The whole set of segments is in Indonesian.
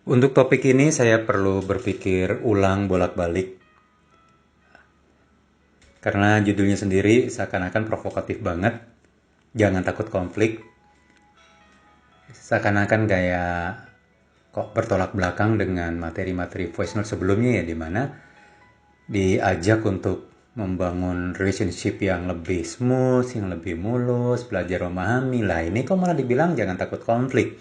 Untuk topik ini saya perlu berpikir ulang bolak-balik karena judulnya sendiri seakan-akan provokatif banget. Jangan takut konflik. Seakan-akan kayak kok bertolak belakang dengan materi-materi voice note sebelumnya ya, di mana diajak untuk membangun relationship yang lebih smooth, yang lebih mulus, belajar memahami. Lah ini kok malah dibilang jangan takut konflik.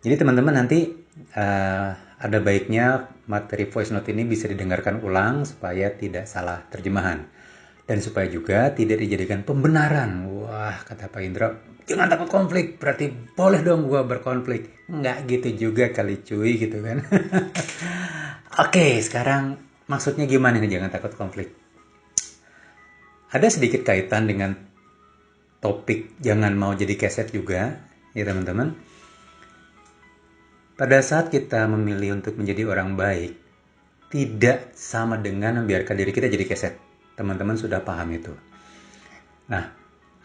Jadi teman-teman nanti uh, ada baiknya materi voice note ini bisa didengarkan ulang supaya tidak salah terjemahan. Dan supaya juga tidak dijadikan pembenaran. Wah, kata Pak Indra, jangan takut konflik, berarti boleh dong gua berkonflik. Nggak gitu juga kali cuy, gitu kan. Oke, sekarang maksudnya gimana nih jangan takut konflik? Ada sedikit kaitan dengan topik jangan mau jadi keset juga, ya teman-teman. Pada saat kita memilih untuk menjadi orang baik, tidak sama dengan membiarkan diri kita jadi keset. Teman-teman sudah paham itu. Nah,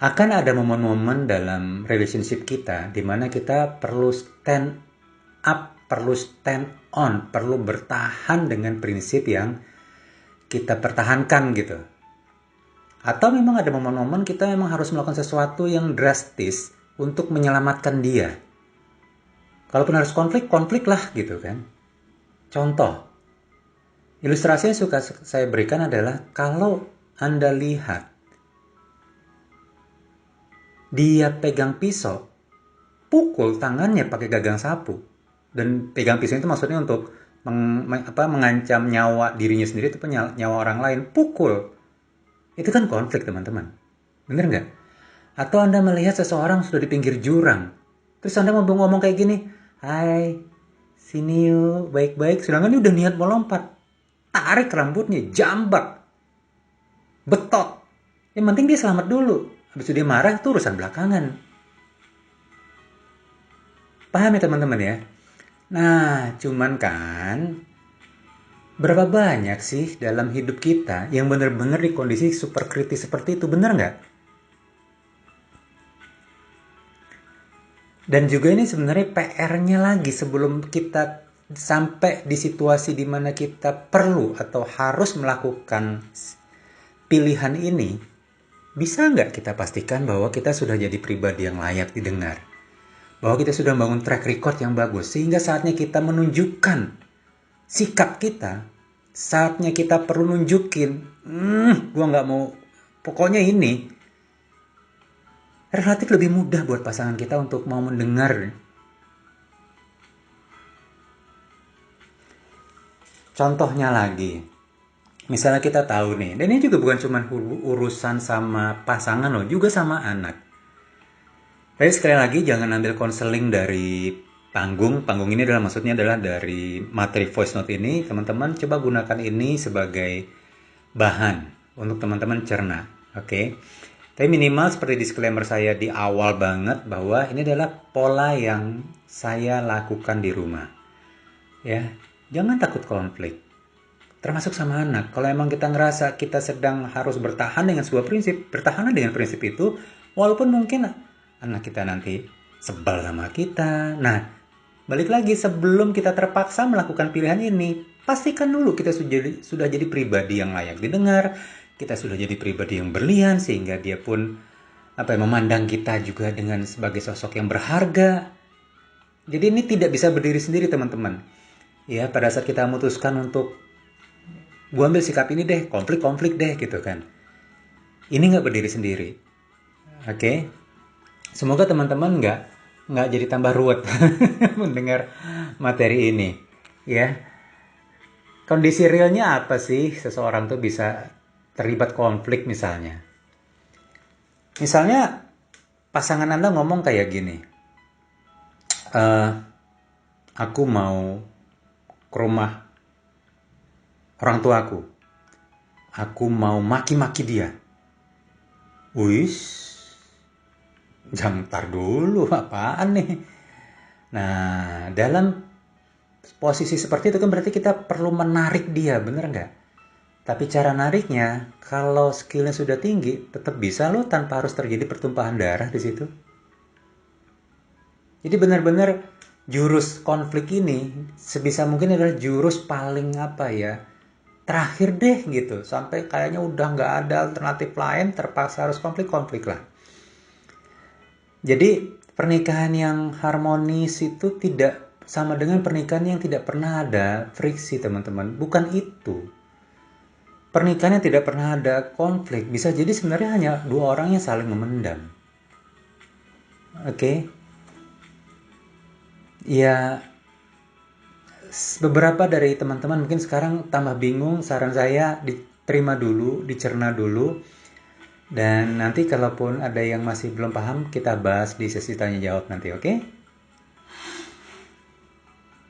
akan ada momen-momen dalam relationship kita di mana kita perlu stand up, perlu stand on, perlu bertahan dengan prinsip yang kita pertahankan gitu. Atau memang ada momen-momen kita memang harus melakukan sesuatu yang drastis untuk menyelamatkan dia. Kalaupun harus konflik, konflik lah gitu kan. Contoh, ilustrasi yang suka saya berikan adalah kalau Anda lihat dia pegang pisau, pukul tangannya pakai gagang sapu. Dan pegang pisau itu maksudnya untuk mengancam nyawa dirinya sendiri atau nyawa orang lain. Pukul. Itu kan konflik teman-teman. Bener nggak? Atau Anda melihat seseorang sudah di pinggir jurang. Terus Anda mau ngomong kayak gini, hai, sini yuk, baik-baik. Sedangkan dia udah niat mau lompat. Tarik rambutnya, jambak, betot. Yang penting dia selamat dulu. Habis itu dia marah, itu urusan belakangan. Paham ya teman-teman ya? Nah, cuman kan, berapa banyak sih dalam hidup kita yang benar-benar di kondisi super kritis seperti itu, bener nggak? Dan juga ini sebenarnya PR-nya lagi sebelum kita sampai di situasi di mana kita perlu atau harus melakukan pilihan ini, bisa nggak kita pastikan bahwa kita sudah jadi pribadi yang layak didengar? Bahwa kita sudah membangun track record yang bagus, sehingga saatnya kita menunjukkan sikap kita, saatnya kita perlu nunjukin, gua nggak mau, pokoknya ini, relatif lebih mudah buat pasangan kita untuk mau mendengar. Contohnya lagi, misalnya kita tahu nih, dan ini juga bukan cuma urusan sama pasangan loh, juga sama anak. Tapi sekali lagi jangan ambil konseling dari panggung. Panggung ini adalah maksudnya adalah dari materi voice note ini. Teman-teman coba gunakan ini sebagai bahan untuk teman-teman cerna. Oke. Tapi minimal seperti disclaimer saya di awal banget bahwa ini adalah pola yang saya lakukan di rumah. Ya, jangan takut konflik. Termasuk sama anak. Kalau emang kita ngerasa kita sedang harus bertahan dengan sebuah prinsip, bertahanlah dengan prinsip itu, walaupun mungkin anak kita nanti sebel sama kita. Nah, balik lagi sebelum kita terpaksa melakukan pilihan ini, pastikan dulu kita sudah jadi pribadi yang layak didengar, kita sudah jadi pribadi yang berlian sehingga dia pun memandang kita juga dengan sebagai sosok yang berharga. Jadi ini tidak bisa berdiri sendiri teman-teman. Ya, pada saat kita memutuskan untuk gue ambil sikap ini deh, konflik deh gitu kan. Ini nggak berdiri sendiri. Oke, semoga teman-teman nggak jadi tambah ruwet mendengar materi ini. Ya, kondisi realnya apa sih seseorang tuh bisa terlibat konflik misalnya? Misalnya pasangan Anda ngomong kayak gini, "Eh, aku mau ke rumah orang tuaku, aku mau maki-maki dia." Wis, jam tar dulu, apaan nih? Nah, dalam posisi seperti itu kan berarti kita perlu menarik dia, bener nggak? Tapi cara nariknya, kalau skillnya sudah tinggi, tetap bisa loh tanpa harus terjadi pertumpahan darah di situ. Jadi benar-benar jurus konflik ini sebisa mungkin adalah jurus paling apa ya, terakhir deh gitu, sampai kayaknya udah nggak ada alternatif lain, terpaksa harus konflik lah. Jadi pernikahan yang harmonis itu tidak sama dengan pernikahan yang tidak pernah ada friksi, teman-teman. Bukan itu. Pernikahan yang tidak pernah ada konflik bisa jadi sebenarnya hanya dua orang yang saling memendam. Oke? Ya, beberapa dari teman-teman mungkin sekarang tambah bingung. Saran saya diterima dulu, dicerna dulu. Dan nanti kalaupun ada yang masih belum paham, kita bahas di sesi tanya jawab nanti, oke?